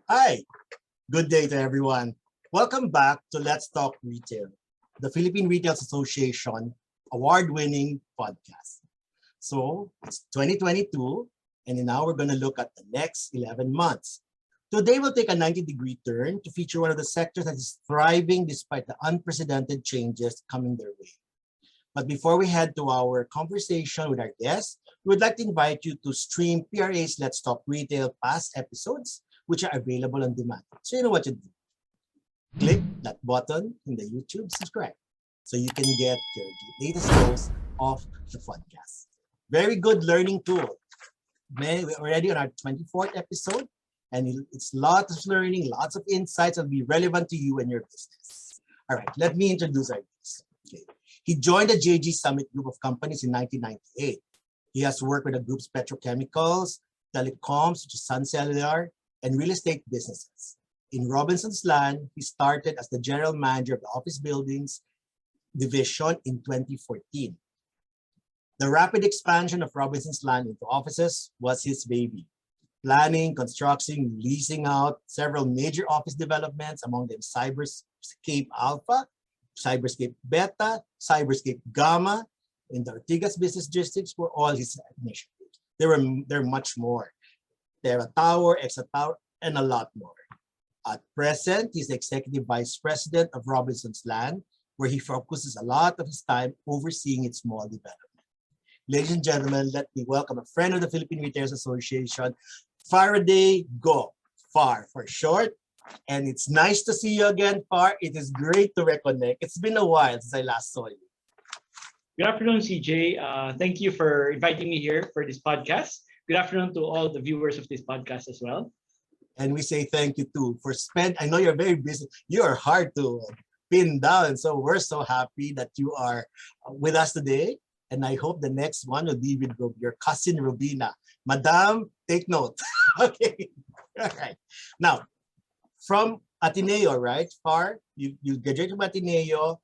Hi, good day to everyone. Welcome back to Let's Talk Retail, the Philippine Retailers Association award-winning podcast. So it's 2022, and now we're going to look at the next 11 months. Today we'll take a 90-degree turn to feature one of the sectors that is thriving despite the unprecedented changes coming their way. But before we head to our conversation with our guests, we would like to invite you to stream PRA's Let's Talk Retail past episodes, which are available on demand. So you know what to do. Click that button in the YouTube subscribe so you can get your latest dose of the podcast. Very good learning tool. We're already on our 24th episode, and it's lots of learning, lots of insights that will be relevant to you and your business. All right, let me introduce our guest. Okay. He joined the JG Summit group of companies in 1998. He has worked with the group's petrochemicals, telecoms, such as Sun Cellular, and real estate businesses. In Robinson's Land, he started as the general manager of the office buildings division in 2014. The rapid expansion of Robinson's Land into offices was his baby. Planning, constructing, leasing out several major office developments, among them Cyberscape Alpha, Cyberscape Beta, Cyberscape Gamma, in the Ortigas business districts were all his initiatives. There are much more. Terra Tower, Exa Tower, and a lot more. At present, he's the Executive Vice President of Robinson's Land, where he focuses a lot of his time overseeing its mall development. Ladies and gentlemen, let me welcome a friend of the Philippine Retailers Association, Faraday Go, FAR for short. And it's nice to see you again, Far. It is great to reconnect. It's been a while since I last saw you. Good afternoon, CJ. Thank you for inviting me here for this podcast. Good afternoon to all the viewers of this podcast as well. And we say thank you too for I know you're very busy. You are hard to pin down. So we're so happy that you are with us today. And I hope the next one will be with your cousin, Robina. Madam, take note. Okay. All right. Now, from Ateneo, right? Far, you graduated from Ateneo.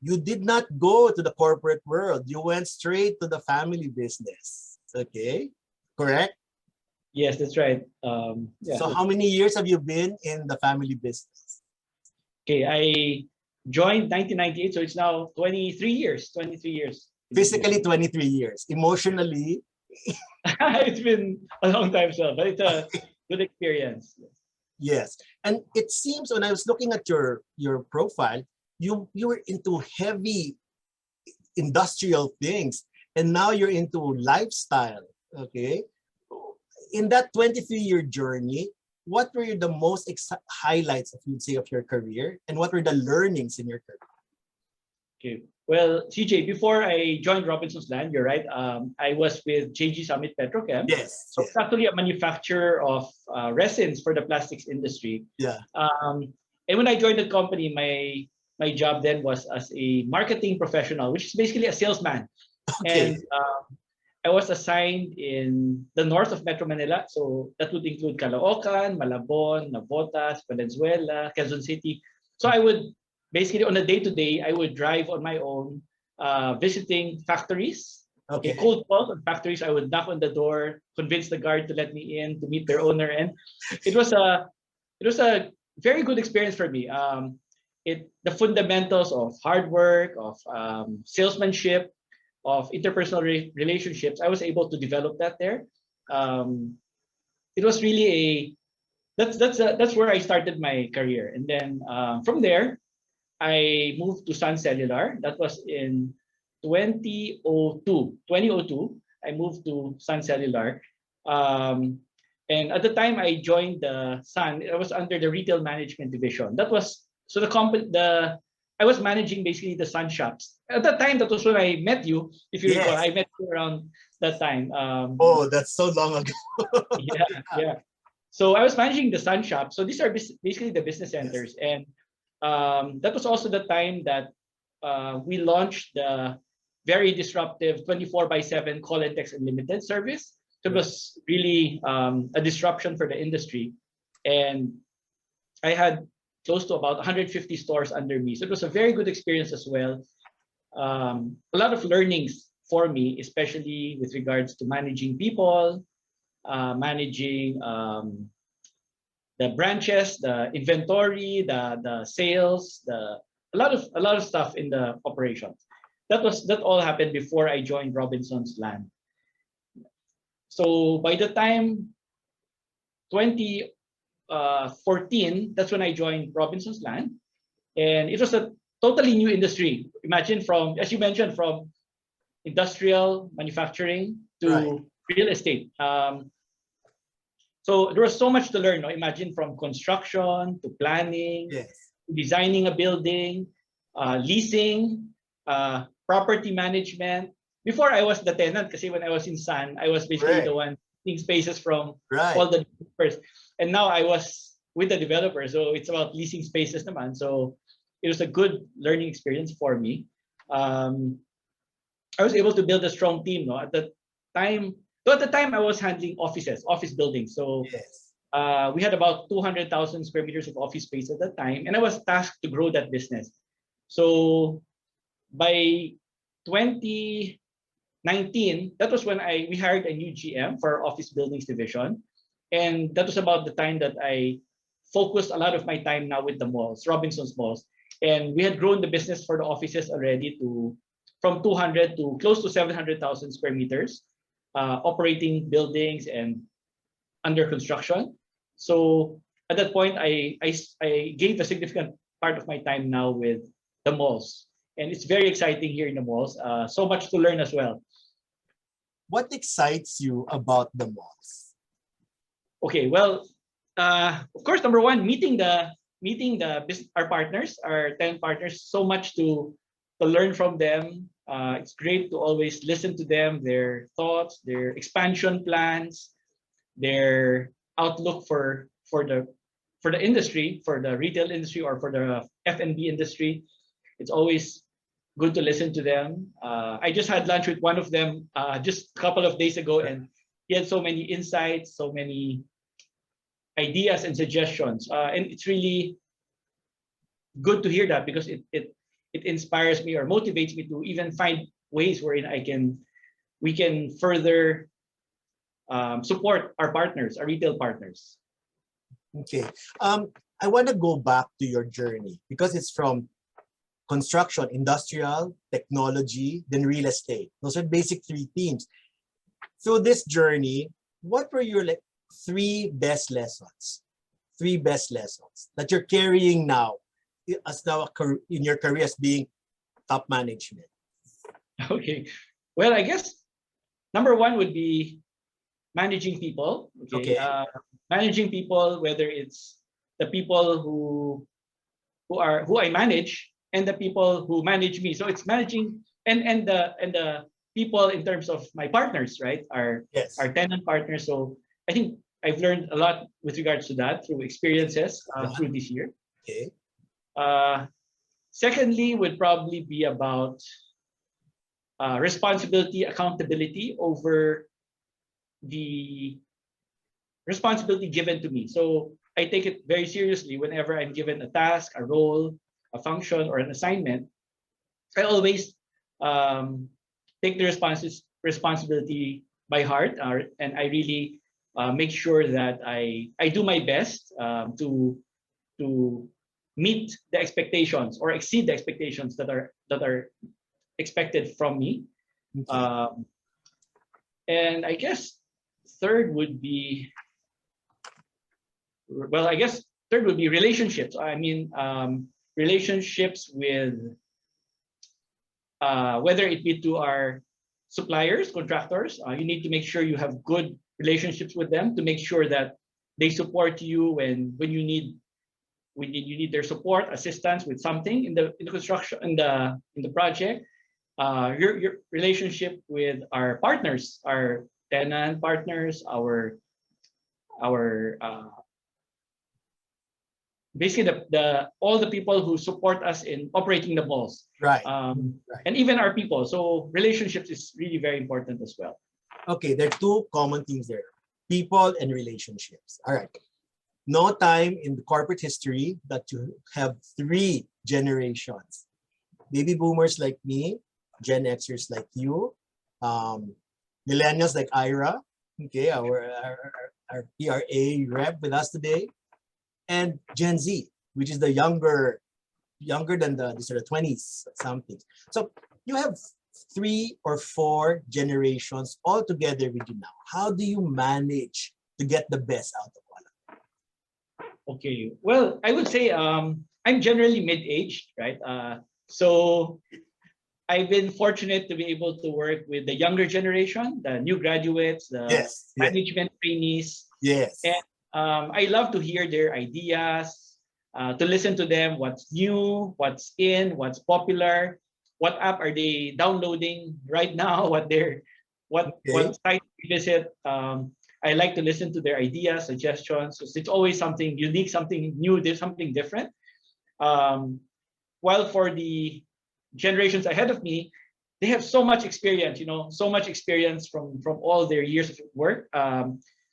You did not go to the corporate world. You went straight to the family business. Okay, correct? Yes, that's right. Yeah. So how many years have you been in the family business? Okay, I joined 1998, so it's now 23 years. 23 years. Physically, 23 years. Emotionally? It's been a long time, so, but it's a good experience. Yes, and it seems when I was looking at your profile, you were into heavy industrial things, and now you're into lifestyle. Okay, in that 23-year journey, what were the most highlights, if you'd say, of your career, and what were the learnings in your career? Okay, well, CJ, before I joined Robinson's Land, you're right. I was with JG Summit Petrochem. Yes. So it's actually a manufacturer of resins for the plastics industry. Yeah. And when I joined the company, my job then was as a marketing professional, which is basically a salesman. Okay. And I was assigned in the north of Metro Manila. So that would include Caloocan, Malabon, Navotas, Valenzuela, Quezon City. So I would basically on a day-to-day, I would drive on my own, visiting factories. Okay, cold calls on factories. I would knock on the door, convince the guard to let me in to meet their owner, and it was a very good experience for me. The fundamentals of hard work, of salesmanship, of interpersonal relationships, I was able to develop that there. It was really that's where I started my career, and then from there, I moved to Sun Cellular. That was in 2002. 2002, I moved to Sun Cellular. And at the time I joined the Sun, I was under the retail management division. That was so I was managing basically the Sun shops. At that time, that was when I met you. If you recall, I met you around that time. Oh, that's so long ago. yeah. So I was managing the Sun shop. So these are basically the business centers, and that was also the time that we launched the very disruptive 24/7 call and text unlimited service. So it was really a disruption for the industry. And I had close to about 150 stores under me. So it was a very good experience as well. A lot of learnings for me, especially with regards to managing people, managing the branches, the inventory, the sales, a lot of stuff in the operations. That all happened before I joined Robinson's Land. So by the time 2014, that's when I joined Robinson's Land, and it was a totally new industry. Imagine from, as you mentioned, from industrial manufacturing to real estate. So there was so much to learn. No? Imagine from construction to planning, designing a building, leasing, property management. Before I was the tenant, kasi when I was in Sun, I was basically the one taking spaces from all the developers. And now I was with the developer, so it's about leasing spaces naman. So it was a good learning experience for me. I was able to build a strong team. No, at the time I was handling office buildings. So we had about 200,000 square meters of office space at that time, and I was tasked to grow that business. So by 2019, that was when we hired a new GM for our office buildings division, and that was about the time that I focused a lot of my time now with the malls, Robinson's malls, and we had grown the business for the offices already from 200 to close to 700,000 square meters, operating buildings and under construction. So at that point, I gave a significant part of my time now with the malls, and it's very exciting here in the malls. So much to learn as well. What excites you about the malls? Okay, well, of course, number one, meeting our partners, our 10 partners. So much to learn from them. It's great to always listen to them, their thoughts, their expansion plans, their outlook for the industry, for the retail industry or for the F&B industry. It's always good to listen to them. I just had lunch with one of them just a couple of days ago, and he had so many insights, so many ideas and suggestions, and it's really good to hear that, because it inspires me or motivates me to even find ways wherein we can further support our partners, our retail partners. Okay, I want to go back to your journey, because it's from construction, industrial, technology, then real estate. Those are basic three themes. Through this journey, what were your three best lessons that you're carrying now in your career as being top management? Okay, well, I guess number one would be managing people. Okay. Managing people, whether it's the people who I manage and the people who manage me. So it's managing and the people in terms of my partners, right? Our tenant partners. So I think I've learned a lot with regards to that through experiences through this year. Okay. Secondly, would probably be about responsibility, accountability over the responsibility given to me. So I take it very seriously whenever I'm given a task, a role, a function, or an assignment. I always take the responsibility by heart, and I really make sure that I do my best to meet the expectations or exceed the expectations that are expected from me. Okay. And I guess third would be, relationships. I mean, relationships with whether it be to our suppliers, contractors. You need to make sure you have good relationships with them to make sure that they support you when you need their support, assistance with something in the construction, in the project. Your relationship with our partners, our tenant partners, our basically all the people who support us in operating the malls, right. And even our people. So relationships is really very important as well. Okay, there are two common themes there: people and relationships. All right. No time in the corporate history that you have three generations: baby boomers like me, Gen Xers like you, millennials like Ira. Okay, our PRA rep with us today, and Gen Z, which is the younger than the sort of 20s something. So you have 3 or 4 generations all together with you now. How do you manage to get the best out of all of them? Okay. Well, I would say I'm generally mid-aged, right? So I've been fortunate to be able to work with the younger generation, the new graduates, the Yes, yes, management trainees, yes. and I love to hear their ideas, to listen to them, what's new, what's in, what's popular, what app are they downloading right now, what Okay. site they visit. I like to listen to their ideas, suggestions. So it's always something unique, something new, there's something different. Um, while for the generations ahead of me, they have so much experience, so much experience from all their years of work.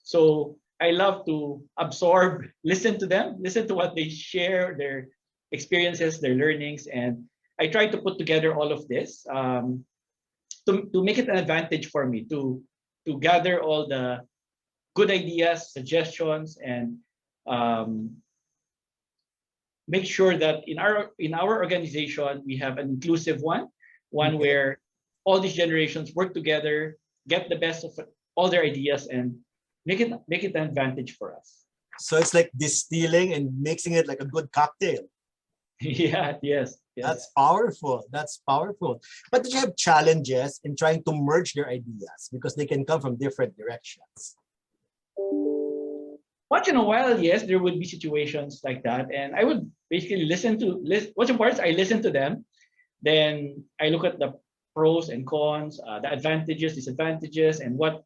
So I love to absorb, listen to them, listen to what they share, their experiences, their learnings, and I try to put together all of this, to make it an advantage for me to gather all the good ideas, suggestions, and um, make sure that in our organization we have an inclusive one Okay. where all these generations work together, get the best of all their ideas, and make it an advantage for us. So it's like distilling and mixing it like a good cocktail. Yeah, yes, That's yes. powerful. That's powerful. But did you have challenges in trying to merge their ideas because they can come from different directions? Once in a while, yes, there would be situations like that, and I would basically what's important is I listen to them, then I look at the pros and cons, the advantages, disadvantages, and what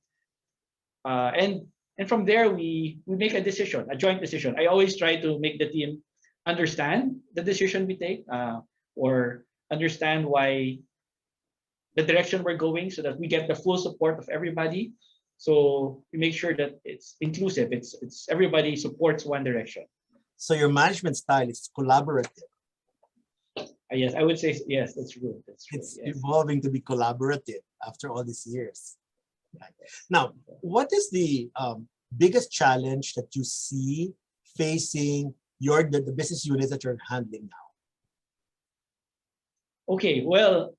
and from there we make a decision, a joint decision. I always try to make the team understand the decision we take, or understand why the direction we're going, so that we get the full support of everybody. So we make sure that it's inclusive. It's everybody supports one direction. So your management style is collaborative. Yes, I would say yes. That's true. That's true. It's Yes. evolving to be collaborative after all these years. Right. Now, what is the biggest challenge that you see facing the business units that you're handling now? Okay. Well,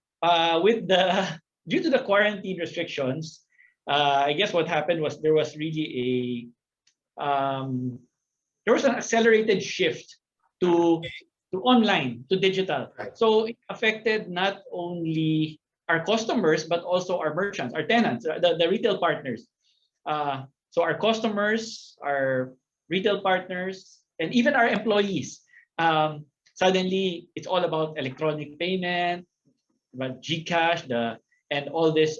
with the due to the quarantine restrictions, I guess what happened was there was really there was an accelerated shift to online, to digital. Right. So it affected not only our customers but also our merchants, our tenants, the retail partners. So our customers, our retail partners, and even our employees. Suddenly, it's all about electronic payment, about GCash, and all this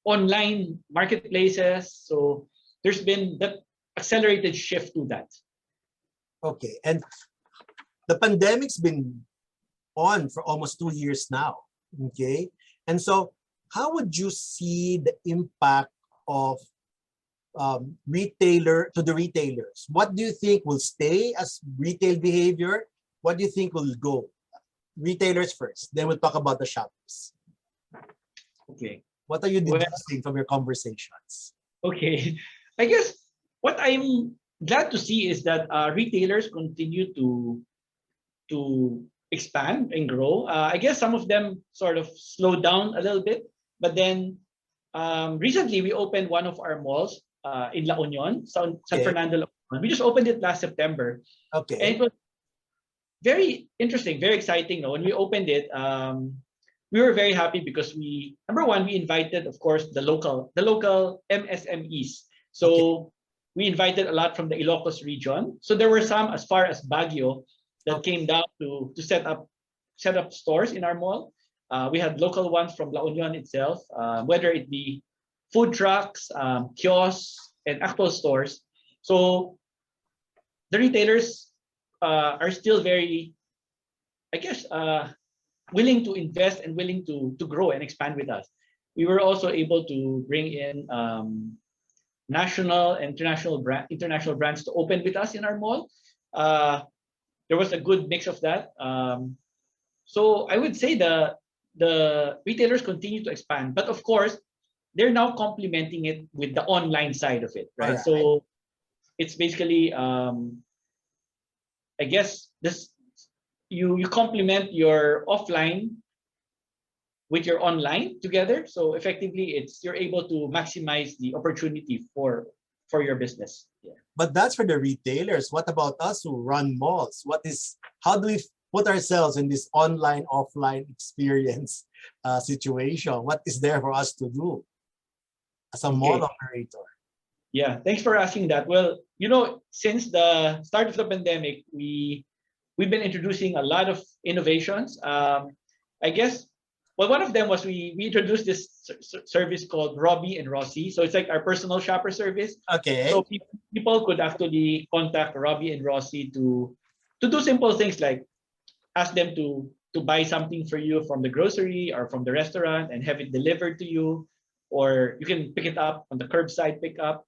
online marketplaces. So there's been that accelerated shift to that. Okay. And the pandemic's been on for almost 2 years now. Okay. And so how would you see the impact of retailer to the retailers? What do you think will stay as retail behavior? What do you think will go? Retailers first, then we'll talk about the shoppers. Okay. What are you Well, deducing from your conversations? okay. I guess what I'm glad to see is that retailers continue to expand and grow. I guess some of them sort of slowed down a little bit, but then recently we opened one of our malls in La Union, San Okay. Fernando. La Union. We just opened it last September, and Okay. it was very interesting, very exciting. No? When we opened it, we were very happy because number one, we invited, of course, the local MSMEs. So Okay. we invited a lot from the Ilocos region. So there were some as far as Baguio that Okay. came down to set up stores in our mall. We had local ones from La Union itself, whether it be food trucks, kiosks, and actual stores. So the retailers are still very, I guess, willing to invest and willing to grow and expand with us. We were also able to bring in national and international brands to open with us in our mall. There was a good mix of that. So I would say the retailers continue to expand, but of course they're now complementing it with the online side of it, All right? right. So it's basically I guess this you complement your offline with your online together. So effectively, you're able to maximize the opportunity for your business. Yeah. But that's for the retailers. What about us who run malls? How do we put ourselves in this online offline experience situation? What is there for us to do as a mall Okay. operator? Yeah. Thanks for asking that. Well, since the start of the pandemic, we've been introducing a lot of innovations. I guess, well, one of them was we introduced this service called Robbie and Rossi. So it's like our personal shopper service. Okay. So people could actually contact Robbie and Rossi to do simple things like ask them to buy something for you from the grocery or from the restaurant and have it delivered to you, or you can pick it up on the curbside pickup.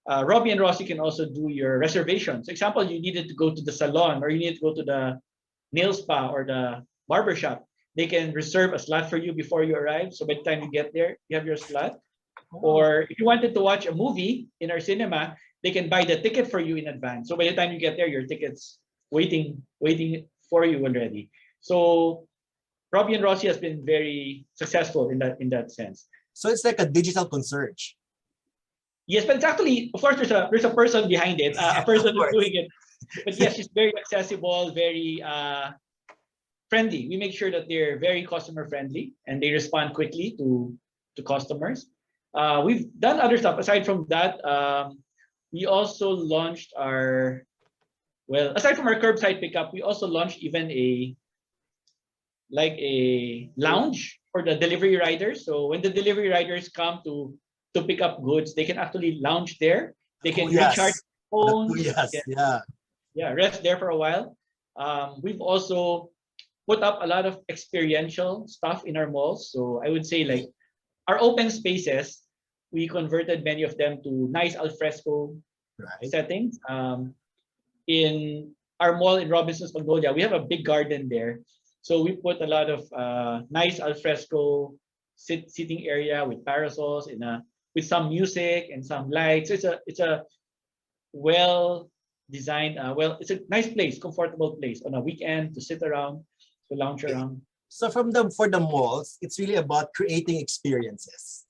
Robbie and Rossi can also do your reservations. Example, you needed to go to the salon or you need to go to the nail spa or the barber shop. They can reserve a slot for you before you arrive. So by the time you get there, you have your slot. Or if you wanted to watch a movie in our cinema, they can buy the ticket for you in advance. So by the time you get there, your ticket's waiting for you already. So Robbie and Rossi has been very successful in that sense. So it's like a digital concierge. Yes, but it's actually, of course, there's a person behind it, a person who's doing it. But yes, it's very accessible, very friendly. We make sure that they're very customer friendly and they respond quickly to customers. We've done other stuff aside from that. We also launched aside from our curbside pickup, we also launched even a lounge for the delivery riders. So when the delivery riders come to pick up goods, they can actually lounge there. They can recharge phones. Yeah, rest there for a while. We've also put up a lot of experiential stuff in our malls. So I would say like our open spaces, we converted many of them to nice alfresco settings. In our mall in Robinson's Magnolia, we have a big garden there. So we put a lot of nice alfresco sitting area with parasols with some music and some lights. It's a well designed, it's a nice place, comfortable place on a weekend to sit around, to lounge around. So for the malls, it's really about creating experiences.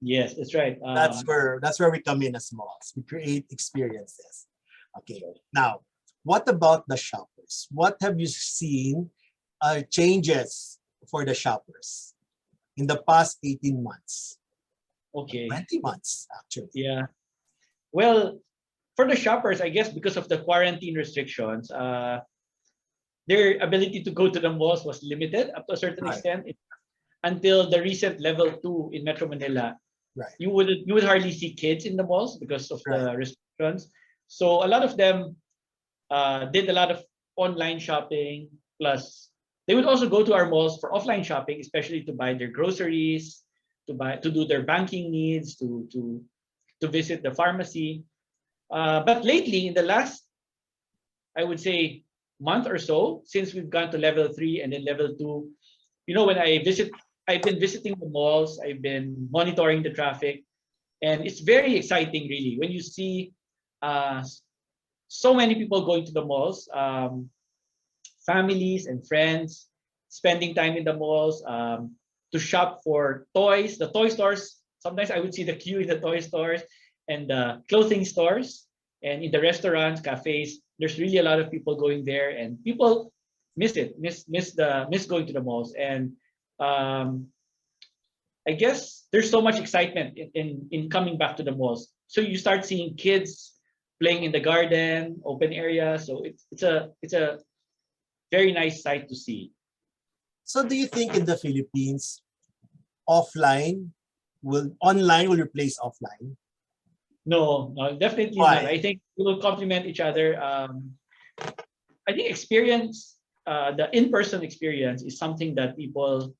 Yes, that's right. That's where we come in as malls. We create experiences. Okay. Now, what about the shoppers? What have you seen changes for the shoppers in the past 18 months? Okay. 20 months, actually. Yeah. Well, for the shoppers, I guess because of the quarantine restrictions, their ability to go to the malls was limited up to a certain extent until the recent level 2 in Metro Manila. Right. You would hardly see kids in the malls because of the restrictions. So a lot of them did a lot of online shopping. Plus, they would also go to our malls for offline shopping, especially to buy their groceries, to do their banking needs, to visit the pharmacy. But lately, in the last, I would say, month or so, since we've gone to level 3 and then level 2, when I've been visiting the malls, I've been monitoring the traffic, and it's very exciting, really, when you see so many people going to the malls, families and friends spending time in the malls to shop for toys. The toy stores, sometimes I would see the queue in the toy stores and the clothing stores, and in the restaurants, cafes. There's really a lot of people going there, and people miss going to the malls. And I guess there's so much excitement in coming back to the malls. So you start seeing kids playing in the garden, open area. So it's a very nice sight to see. So do you think in the Philippines, online will replace offline? No, definitely not. I think we will complement each other. I think the in-person experience is something that people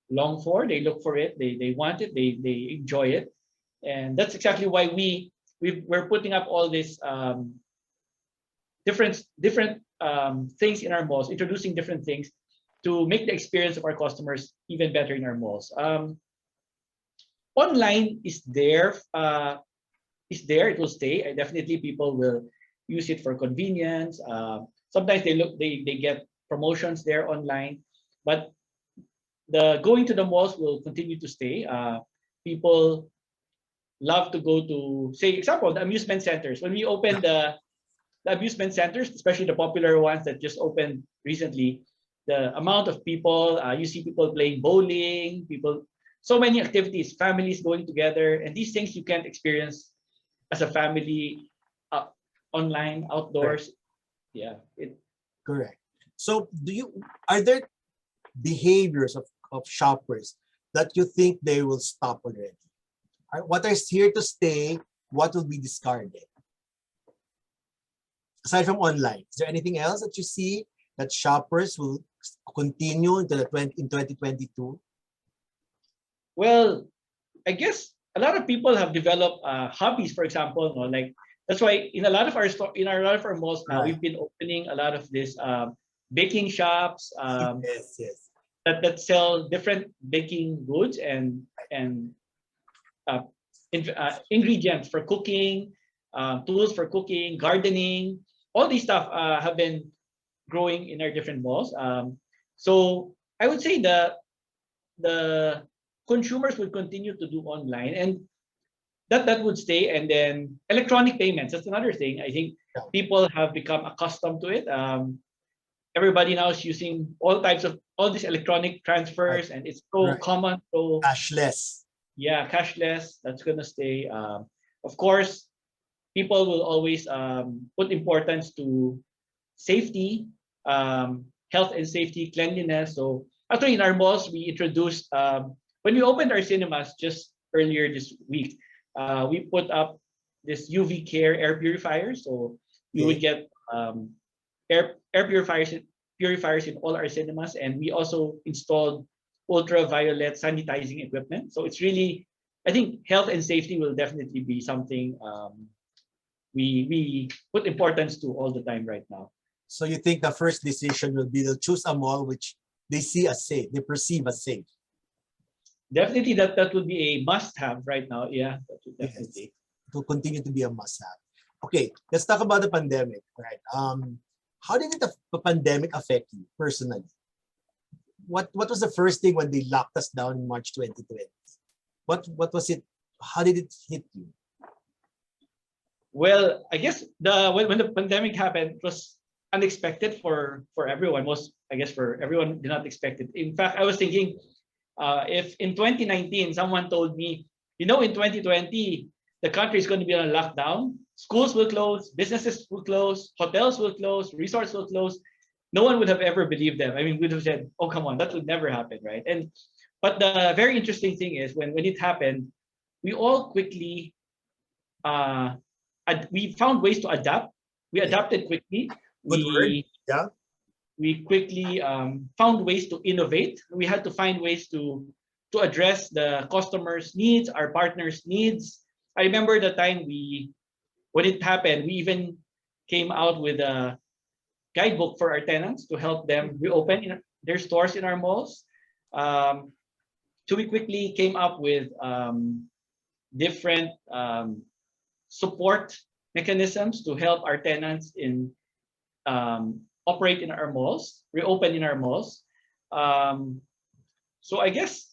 long for. They look for it. They want it. They enjoy it, and that's exactly why we're putting up all these different things in our malls, introducing different things to make the experience of our customers even better in our malls. Online is there. is there, it will stay. And definitely people will use it for convenience. Sometimes they get promotions there online, but the going to the malls will continue to stay. People love to go to, say, example, the amusement centers. When we open the amusement centers, especially the popular ones that just opened recently, the amount of people, you see people playing bowling, people, so many activities, families going together, and these things you can't experience as a family online, outdoors. Yeah, Correct. So are there behaviors of shoppers that you think they will stop already? What is here to stay? What will be discarded? Aside from online, is there anything else that you see that shoppers will continue into in 2022? well, I guess a lot of people have developed hobbies, for example, no? Like that's why in a lot of our a lot of our malls now, Right. we've been opening a lot of this baking shops Yes, yes. that sell different baking goods and uh, ingredients for cooking, tools for cooking, gardening. All these stuff have been growing in our different malls. So I would say the consumers will continue to do online, and that would stay. And then electronic payments, that's another thing. I think Yeah. people have become accustomed to it. Everybody now is using all types of all these electronic Right. transfers, and it's so Right. common. So Cashless. yeah, cashless, that's gonna stay. Of course, people will always put importance to safety, health and safety, cleanliness. So actually, in our malls, we introduced when we opened our cinemas just earlier this week, we put up this UV Care air purifier. So you would Okay. get air purifiers in all our cinemas, and we also installed ultraviolet sanitizing equipment. So it's really, I think health and safety will definitely be something we put importance to all the time right now. So you think the first decision will be to choose a mall which they see as safe, they perceive as safe. Definitely that would be a must-have right now. Yeah, that would Yes. definitely. It will continue to be a must-have. Okay, let's talk about the pandemic. Right. How did the pandemic affect you personally? What was the first thing when they locked us down in March 2020? What was it? How did it hit you? Well, I guess when the pandemic happened, it was unexpected for everyone. Most, I guess, for everyone did not expect it. In fact, I was thinking, if in 2019 someone told me, in 2020 the country is going to be on a lockdown, schools will close, businesses will close, hotels will close, resorts will close, no one would have ever believed them. I mean, we'd have said, "Oh, come on, that would never happen, right?" But the very interesting thing is when it happened, we all quickly uh, we found ways to adapt. We Okay. adapted quickly. Good word. We Yeah. we quickly found ways to innovate. We had to find ways to address the customers' needs, our partners' needs. I remember the time when it happened, we even came out with a guidebook for our tenants to help them reopen their stores in our malls. Um, so we quickly came up with different support mechanisms to help our tenants operate in our malls, reopen in our malls. So I guess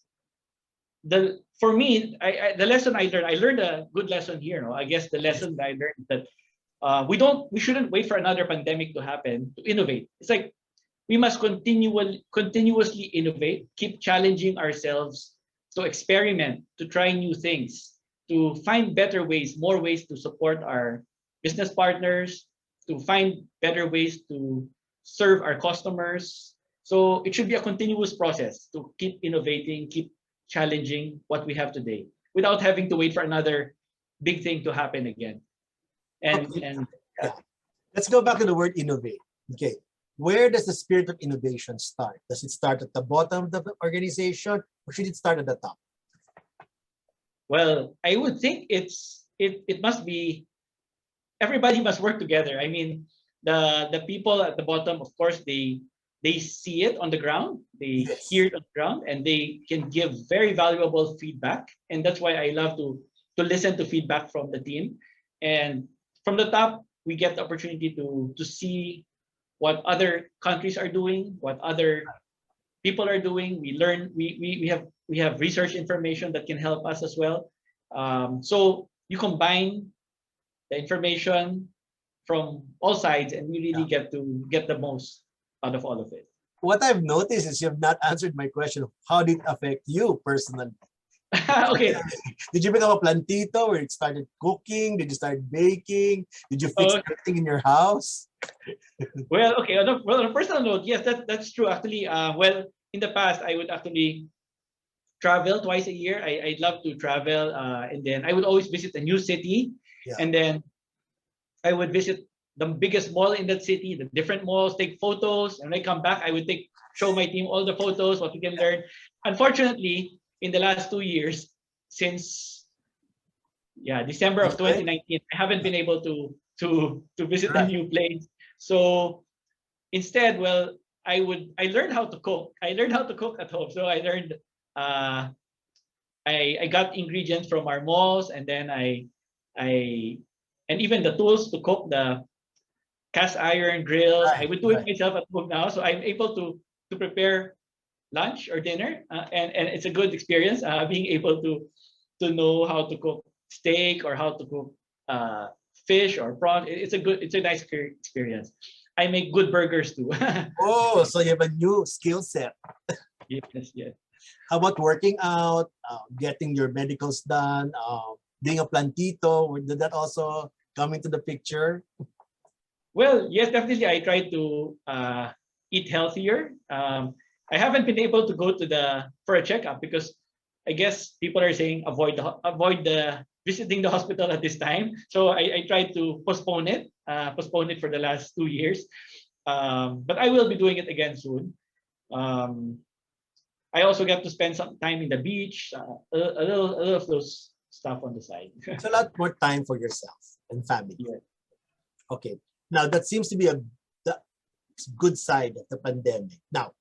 for me, the lesson I learned a good lesson here. No? I guess the lesson that I learned is that we shouldn't wait for another pandemic to happen to innovate. It's like we must continuously innovate, keep challenging ourselves to experiment, to try new things, to find better ways, more ways to support our business partners, to find better ways to serve our customers. So it should be a continuous process to keep innovating, keep challenging what we have today without having to wait for another big thing to happen again. Okay. And Yeah. Let's go back to the word innovate. Okay. Where does the spirit of innovation start? Does it start at the bottom of the organization or should it start at the top? well, I would think it must be everybody must work together. I mean, the people at the bottom, of course, they see it on the ground, they Yes. hear it on the ground, and they can give very valuable feedback. And that's why I love to listen to feedback from the team. And from the top, we get the opportunity to see what other countries are doing, what other people are doing. We learn. We have research information that can help us as well. So you combine the information from all sides, and we really get to get the most out of all of it. What I've noticed is you have not answered my question of how did it affect you personally? Okay. Did you become a plantito where you started cooking? Did you start baking? Did you fix everything in your house? Well, okay. On a personal note, yes, that's true. Actually, well, in the past, I would actually travel twice a year. I love to travel, and then I would always visit a new city, and then I would visit the biggest mall in that city, the different malls, take photos. And when I come back, I would show my team all the photos, what we can learn. Unfortunately, in the last 2 years, since December of 2019, I haven't been able to visit a new place. So instead, well, I learned how to cook. I learned how to cook at home. So I learned I got ingredients from our malls, and then I and even the tools to cook, the cast iron grills. I would do it myself at home now, so I'm able to prepare lunch or dinner, and it's a good experience being able to know how to cook steak or how to cook fish or prawn. It's a nice experience. I make good burgers too. Oh, so you have a new skill set. Yes, yes. How about working out, getting your medicals done, being a plantito? Did that also come into the picture? Well, yes, definitely. I try to eat healthier. I haven't been able to go for a checkup because I guess people are saying avoid the visiting the hospital at this time. So I try to postpone it for the last 2 years. But I will be doing it again soon. I also get to spend some time in the beach, a little of those stuff on the side. It's a lot more time for yourself and family. Yeah. Okay. Now that seems to be the good side of the pandemic. Now,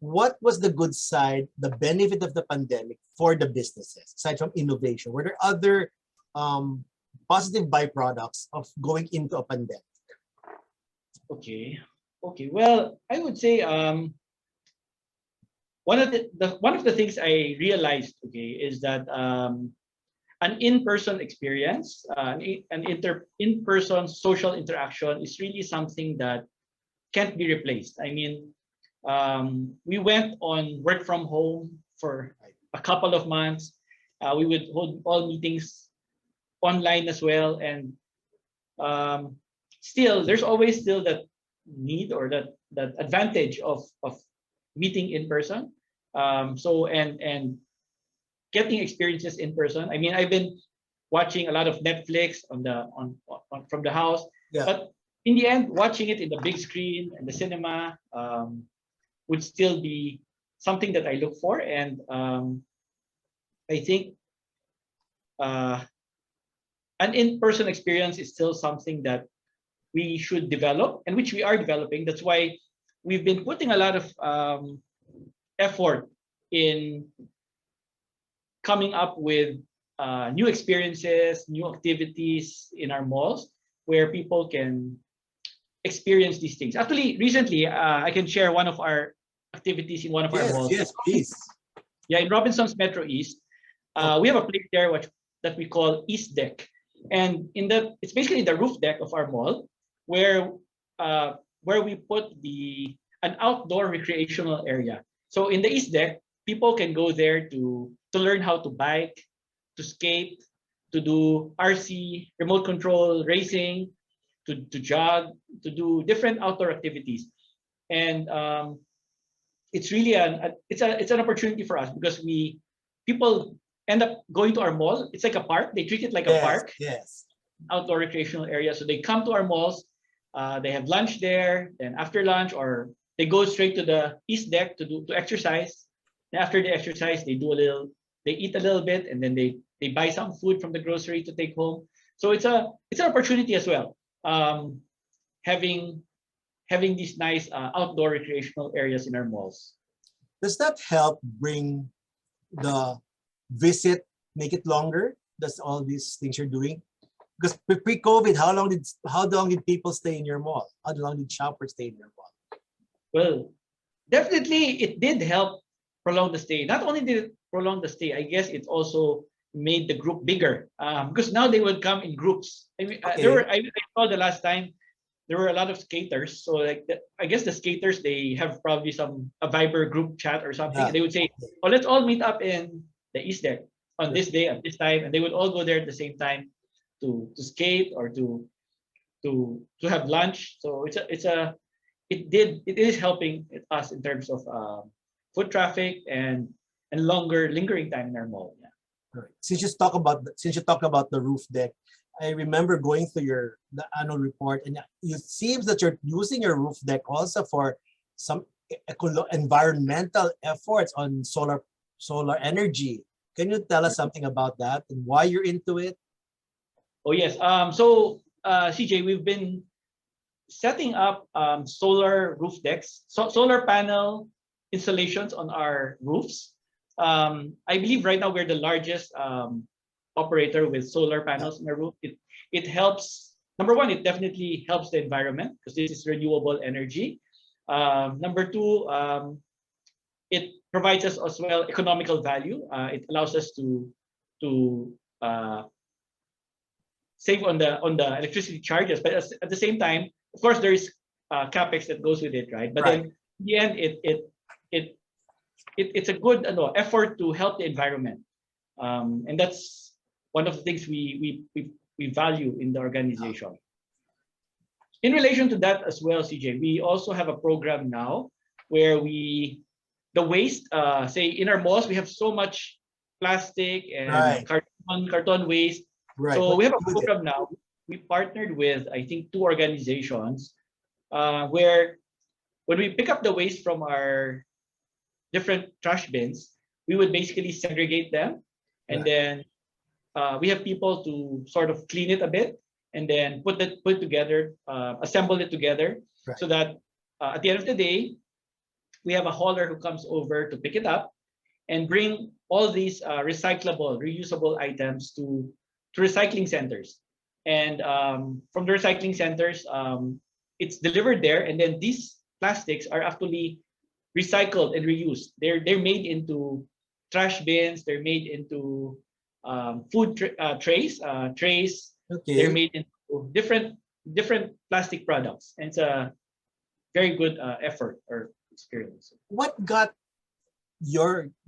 what was the good side, the benefit of the pandemic for the businesses, aside from innovation? Were there other positive byproducts of going into a pandemic? Okay. Well, I would say one of the things I realized, is that an in-person experience, an in-person social interaction is really something that can't be replaced. I mean, we went on work from home for a couple of months. We would hold all meetings online as well, and there's always still that need or that advantage of meeting in person. So and getting experiences in person. I mean, I've been watching a lot of Netflix on from the house, but in the end, watching it in the big screen and the cinema would still be something that I look for, and I think an in-person experience is still something that we should develop and which we are developing. That's why we've been putting a lot of effort in coming up with new experiences, new activities in our malls where people can experience these things. Actually, recently, I can share one of our activities in one of our malls. Yes, please. Yeah, in Robinson's Metro East, we have a place there that we call East Deck, and it's basically the roof deck of our mall, where we put an outdoor recreational area. So in the East Deck, people can go there to learn how to bike, to skate, to do RC, remote control racing, to jog, to do different outdoor activities, and it's really it's an opportunity for us because people end up going to our mall. It's like a park. They treat it like a park. Yes. Outdoor recreational area. So they come to our malls. They have lunch there. Then after lunch, or they go straight to the East Deck to exercise. And after the exercise, they eat a little bit, and then they buy some food from the grocery to take home. So it's an opportunity as well. Having these nice outdoor recreational areas in our malls. Does that help bring the visit, make it longer? That's all these things you're doing? Because pre-COVID, how long did people stay in your mall? How long did shoppers stay in your mall? Well, definitely it did help prolong the stay. Not only did it prolong the stay, I guess it also made the group bigger, because now they would come in groups. I mean, Okay. I saw the last time there were a lot of skaters. So like I guess the skaters, they have probably a Viber group chat or something, Yeah. and they would say, Okay. "Oh, let's all meet up in the East Deck on Right. this day at this time," and they would all go there at the same time to skate or to have lunch. So it is helping us in terms of foot traffic and longer lingering time in our mall. Yeah. Right. Since you talk about the roof deck, I remember going through the annual report, and it seems that you're using your roof deck also for some environmental efforts on solar energy. Can you tell us something about that and why you're into it? Oh yes. CJ, we've been setting up solar roof decks, solar panel installations on our roofs. I believe right now we're the largest operator with solar Yeah. panels on our roof. It helps. Number one, it definitely helps the environment because this is renewable energy. Number two, it provides us as well economical value. It allows us to save on the electricity charges, but at the same time, of course, there is capex that goes with it, right? But Right. then in the end, it it's a good effort to help the environment, and that's one of the things we value in the organization. In relation to that as well, CJ, we also have a program now where the waste, say in our malls, we have so much plastic and Right. carton waste. Right. So What we do have you a do with it? program now. We partnered with, I think, two organizations where when we pick up the waste from our different trash bins, we would basically segregate them, and Right. then we have people to sort of clean it a bit, and then put it together, assemble it together, Right. so that at the end of the day, we have a hauler who comes over to pick it up and bring all these recyclable, reusable items to recycling centers. And from the recycling centers, it's delivered there, and then these plastics are actually recycled and reused. They're made into trash bins. They're made into trays. They're Okay. made into different plastic products, and it's a very good effort or experience. What got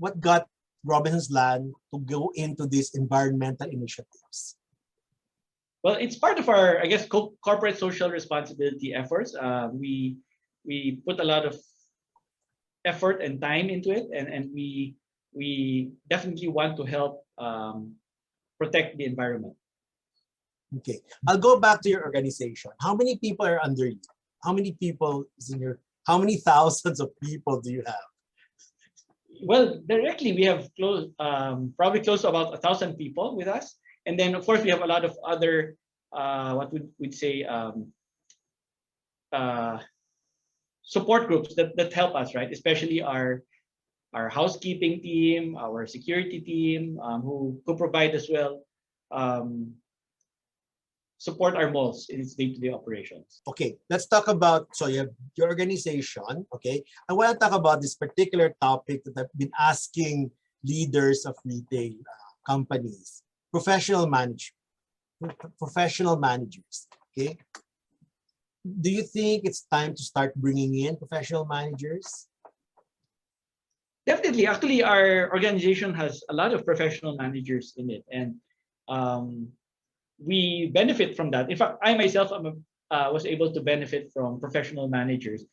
what got Robinson's Land to go into these environmental initiatives? Well, it's part of our, I guess, corporate social responsibility efforts. We put a lot of effort and time into it, and we definitely want to help protect the environment. Okay. I'll go back to your organization. How many people are under you? How many thousands of people do you have? Well, directly we have probably close to about 1,000 people with us, and then of course we have a lot of other what we'd say uh, support groups that help us, right? Especially our housekeeping team, our security team, who provide as well um, support our malls in its day-to-day operations. Okay, let's talk about, so you have your organization, okay? I want to talk about this particular topic that I've been asking leaders of retail companies, professional managers, okay? Do you think it's time to start bringing in professional managers? Definitely, actually, our organization has a lot of professional managers in it, and um, we benefit from that. In fact, I myself was able to benefit from professional managers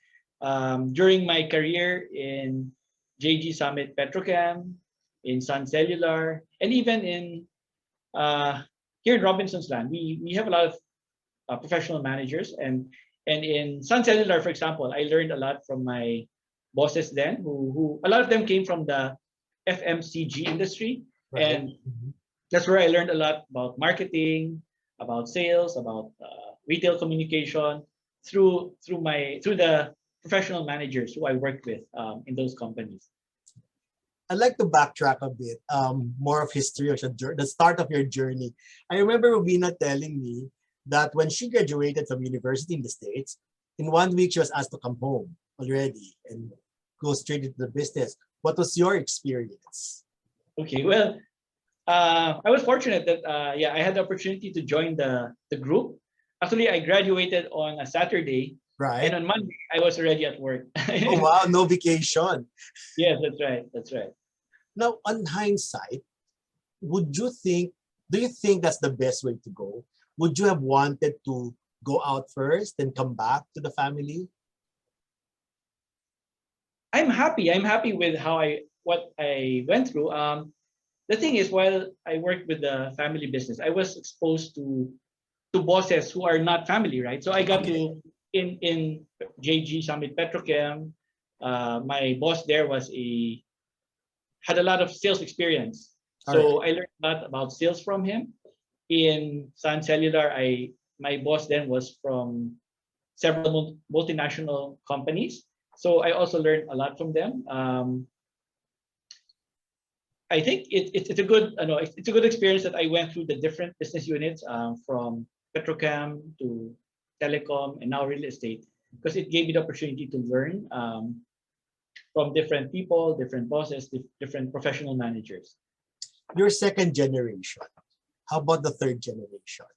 during my career in JG Summit Petrochem, in Sun Cellular, and even in here in Robinson's Land. We have a lot of professional managers, and in Sun Cellular, for example, I learned a lot from my bosses then, who a lot of them came from the FMCG industry, Right. and that's where I learned a lot about marketing, about sales, about retail communication through the professional managers who I worked with in those companies. I'd like to backtrack a bit, more of history of the start of your journey. I remember Rubina telling me that when she graduated from university in the States, in 1 week she was asked to come home already and go straight into the business. What was your experience? Okay, well, I was fortunate that yeah, I had the opportunity to join the group. Actually, I graduated on a Saturday, and Right? on Monday I was already at work. Oh wow, no vacation. Yes, that's right. That's right. Now, on hindsight, would you think, do you think that's the best way to go? Would you have wanted to go out first and come back to the family? I'm happy. I'm happy with how I what I went through. The thing is, while I worked with the family business, I was exposed to bosses who are not family, right? So I got Okay. to in JG Summit Petrochem. My boss there was a had a lot of sales experience, All right. so I learned a lot about sales from him. In Sun Cellular, I my boss then was from several multinational companies, so I also learned a lot from them. I think it's a good no, it's a good experience that I went through the different business units, from petrochem to telecom and now real estate, because it gave me the opportunity to learn, from different people, different bosses, different professional managers. Your second generation. How about the third generation?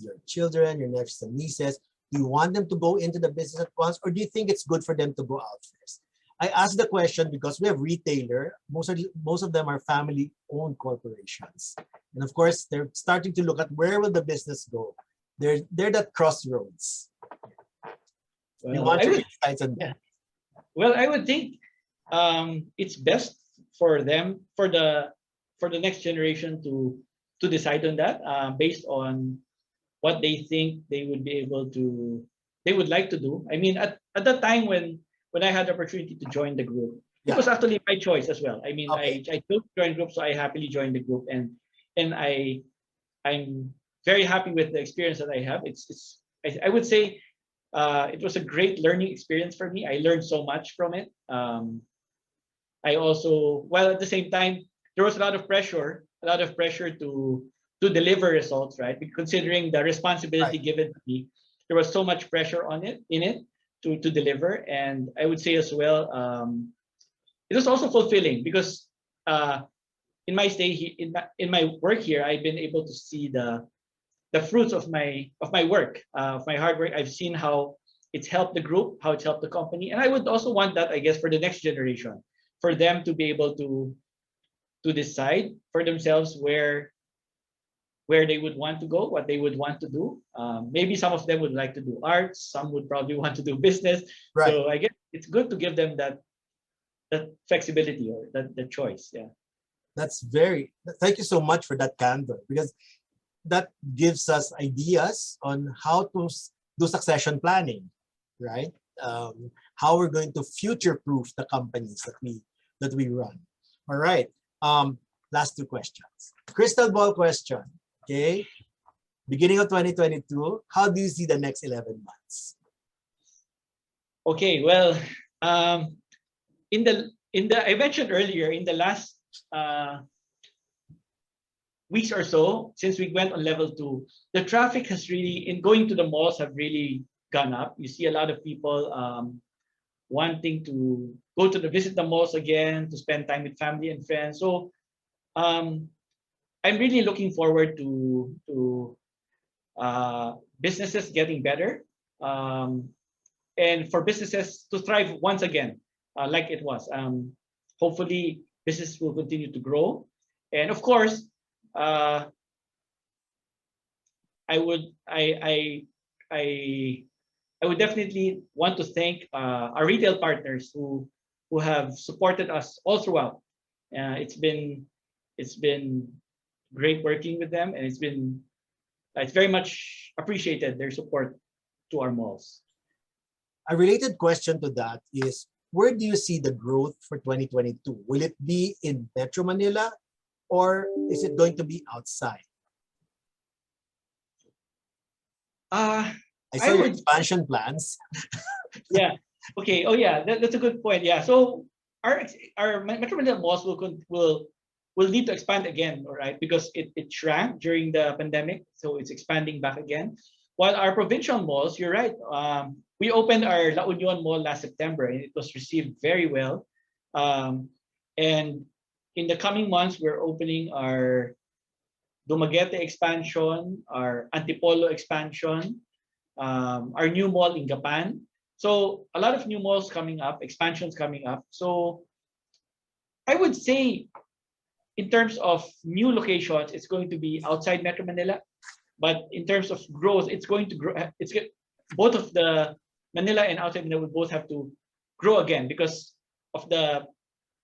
Your children, your nephews and nieces. Do you want them to go into the business at once, or do you think it's good for them to go out first? I ask the question because we have retailer. Most of them are family-owned corporations, and of course, they're starting to look at where will the business go. They're that crossroads. You Well, want I your would insights on yeah. that? Well, I would think, it's best for them for the next generation to decide on that, based on what they think they would be able to they would like to do. I mean, at that time when I had the opportunity to join the group, it Yeah. was actually my choice as well. I mean, Okay. I chose to join group, so I happily joined the group, and I'm very happy with the experience that I have. I would say, it was a great learning experience for me. I learned so much from it. I also, while at the same time, there was a lot of pressure to deliver results, right? Considering the Right. responsibility given to me, there was so much pressure on it in it to deliver. And I would say as well, it was also fulfilling because, uh, in my stay here, in my work here, I've been able to see the fruits of my work, of my hard work. I've seen how it's helped the group, how it's helped the company, and I would also want that, I guess, for the next generation, for them to be able to decide for themselves where they would want to go, what they would want to do. Maybe some of them would like to do arts, some would probably want to do business. Right. So I guess it's good to give them that flexibility or that choice. Yeah. That's very. Thank you so much for that candor, because that gives us ideas on how to do succession planning, right? How we're going to future-proof the companies that we run. All right. Last two questions. Crystal ball question. Okay. Beginning of 2022, how do you see the next 11 months? Okay. Well, um, in the I mentioned earlier, in the last, uh, weeks or so since we went on level two, the traffic has really, in going to the malls, have really gone up. You see a lot of people, wanting to go to visit the malls again, to spend time with family and friends. So, um, I'm really looking forward to businesses getting better, um, and for businesses to thrive once again, like it was. Hopefully, business will continue to grow, and of course, uh, I would I I would definitely want to thank, our retail partners who have supported us all throughout. It's been great working with them, and it's very much appreciated, their support to our malls. A related question to that is, where do you see the growth for 2022? Will it be in Metro Manila, or is it going to be outside? Uh I saw I your would expansion plans. yeah. Okay. Oh yeah, that's a good point. Yeah. So our Metro Manila malls will need to expand again, all right, because it shrank during the pandemic, so it's expanding back again. While our provincial malls, you're right, we opened our La Union Mall last September, and it was received very well. And in the coming months, we're opening our Dumaguete expansion, our Antipolo expansion, our new mall in Gapan. So a lot of new malls coming up, expansions coming up. So I would say in terms of new locations, it's going to be outside Metro Manila. But in terms of growth, it's going to grow. Both of the Manila and outside Manila will both have to grow again because of the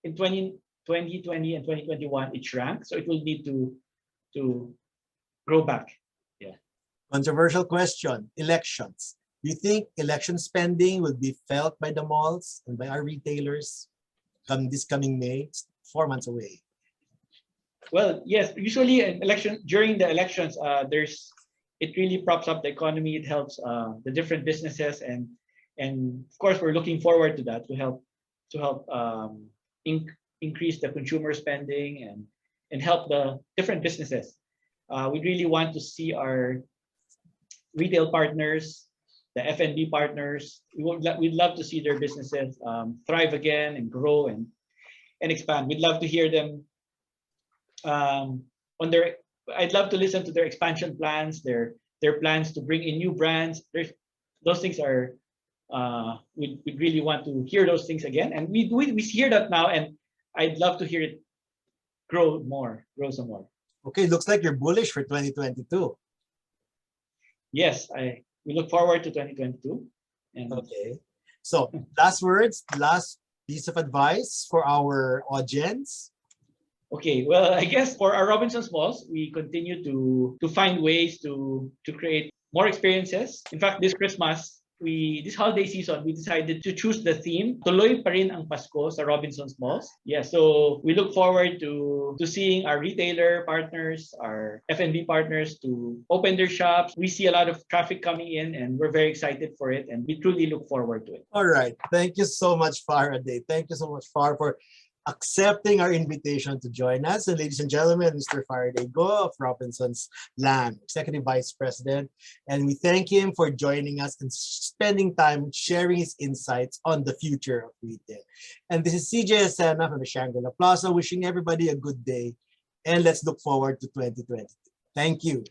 in 2020 and 2021 it shrank, so it will need to grow back. Yeah. Controversial question, elections. Do you think election spending will be felt by the malls and by our retailers this coming May? It's 4 months away. Well, yes. Usually, during the elections, it really props up the economy. It helps the different businesses, and of course, we're looking forward to that to help increase the consumer spending and help the different businesses. We really want to see our retail partners, the F&B partners. We'd love to see their businesses thrive again and grow and expand. We'd love to hear them I'd love to listen to their expansion plans, their plans to bring in new brands. Those things are we really want to hear those things again, and we hear that now, and I'd love to hear it grow some more. Okay, looks like you're bullish for 2022. Yes, we look forward to 2022. Okay, so last words, last piece of advice for our audience. Okay, well, I guess for our Robinsons malls, we continue to find ways to create more experiences. In fact, this Christmas, this holiday season, we decided to choose the theme, Tuloy pa rin ang Pasko sa Robinsons malls. Yeah, so we look forward to seeing our retailer partners, our F&B partners to open their shops. We see a lot of traffic coming in, and we're very excited for it, and we truly look forward to it. All right. Thank you so much, Faraday. Thank you so much, Far, for accepting our invitation to join us. And ladies and gentlemen, Mr. Faraday Go of Robinsons Land, Executive Vice President. And we thank him for joining us and spending time sharing his insights on the future of retail. And this is CJ Asena from the Shangri-La Plaza, wishing everybody a good day. And let's look forward to 2022. Thank you.